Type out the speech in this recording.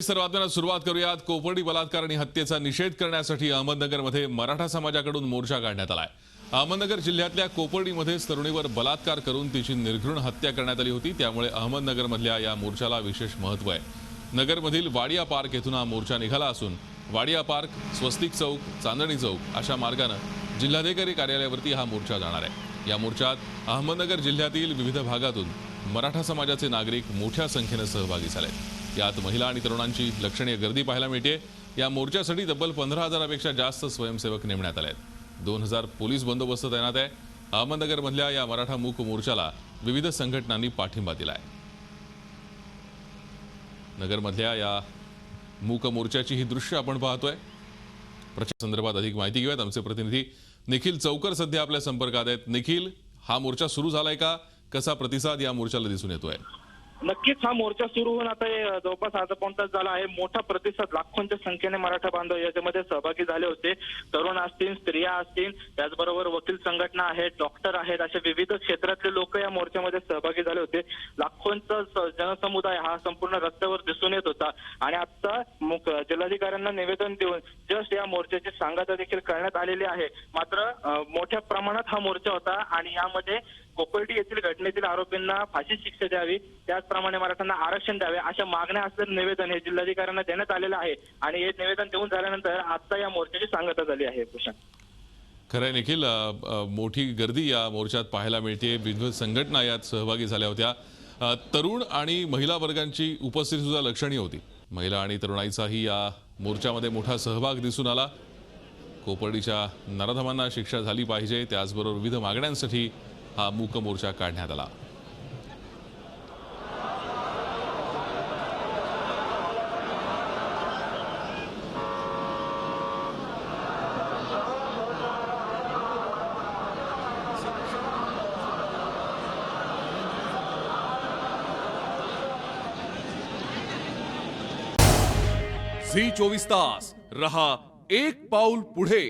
सर्वांना सुरुवात करूयात। कोपर्डी बलात्कार आणि हत्येचा निषेध करण्यासाठी अहमदनगरमध्ये मराठा समाजाकडून मोर्चा काढण्यात आलाय। अहमदनगर जिल्ह्यातल्या कोपर्डीमध्ये तरुणीवर बलात्कार करून तिची निर्घृण हत्या करण्यात आली होती। त्यामुळे अहमदनगरमधल्या या मोर्चाला विशेष महत्त्व आहे। नगरमधील वाडिया पार्क येथून हा मोर्चा निघाला असून वाडिया पार्क, स्वस्तिक चौक, चांदणी चौक अशा मार्गाने जिल्हाधिकारी कार्यालयावरती हा मोर्चा जाणार आहे। या मोर्चात अहमदनगर जिल्ह्यातील विविध भागातून मराठा समाजाचे नागरिक मोठ्या संख्येने सहभागी झाले। यात महिला आणि तरुणांची लक्षणीय गर्दी पाहायला मिळते। या मोर्चासाठी तब्बल 15,000पेक्षा जास्त स्वयंसेवक नेमण्यात आले आहेत। 2,000 पोलीस बंदोबस्त तैनात आहे। अहमदनगरमधल्या या मराठा मूक मोर्चाला विविध संघटनांनी पाठिंबा दिलाय। नगरमधल्या या मूक मोर्चाची ही दृश्य आपण पाहतोय। संदर्भात अधिक माहिती घेऊयात। आमचे प्रतिनिधी निखिल चौकर सध्या आपल्या संपर्कात आहेत। निखिल, हा मोर्चा सुरू झालाय का? कसा प्रतिसाद या मोर्चाला दिसून येतोय? नक्कीच हा मोर्चा सुरू होऊन आता जवळपास अर्धा पाऊण तास झाला आहे। मोठा प्रतिसाद, लाखोंच्या संख्येने मराठा बांधव याच्यामध्ये सहभागी झाले होते। तरुण असतील, स्त्रिया असतील, त्याचबरोबर वकील संघटना आहेत, डॉक्टर आहेत, अशा विविध क्षेत्रातले लोक या मोर्चामध्ये सहभागी झाले होते। लाखोंचा जनसमुदाय हा संपूर्ण रस्त्यावर दिसून येत होता आणि आता जिल्हाधिकाऱ्यांना निवेदन देऊन जस्ट या मोर्चाची सांगता देखील करण्यात आलेली आहे। मात्र मोठ्या प्रमाणात हा मोर्चा होता आणि यामध्ये कोपर्डी येथील घटनेतील आरोपींना फाशी शिक्षा द्यावी, त्याचप्रमाणे मराठ्यांना आरक्षण द्यावे अशा मागण्या असलेलं निवेदन हे जिल्हाधिकाऱ्यांना देण्यात आलेलं आहे आणि हे निवेदन देऊन झाल्यानंतर आता या मोर्चाची सांगता झाली आहे। खरंय निखिल, मोठी गर्दी या मोर्चात पाहायला मिळते। विविध संघटना यात सहभागी झाल्या होत्या। तरुण आणि महिला वर्गांची उपस्थिती सुद्धा लक्षणीय होती। महिला आणि तरुणाईचाही या मोर्चामध्ये मोठा सहभाग दिसून आला। कोपर्डीच्या नराधमांना शिक्षा झाली पाहिजे, त्याचबरोबर विविध मागण्यांसाठी हा मूक मोर्चा काढण्यात आला। झी 24 तास रहा एक पाऊल पुढे।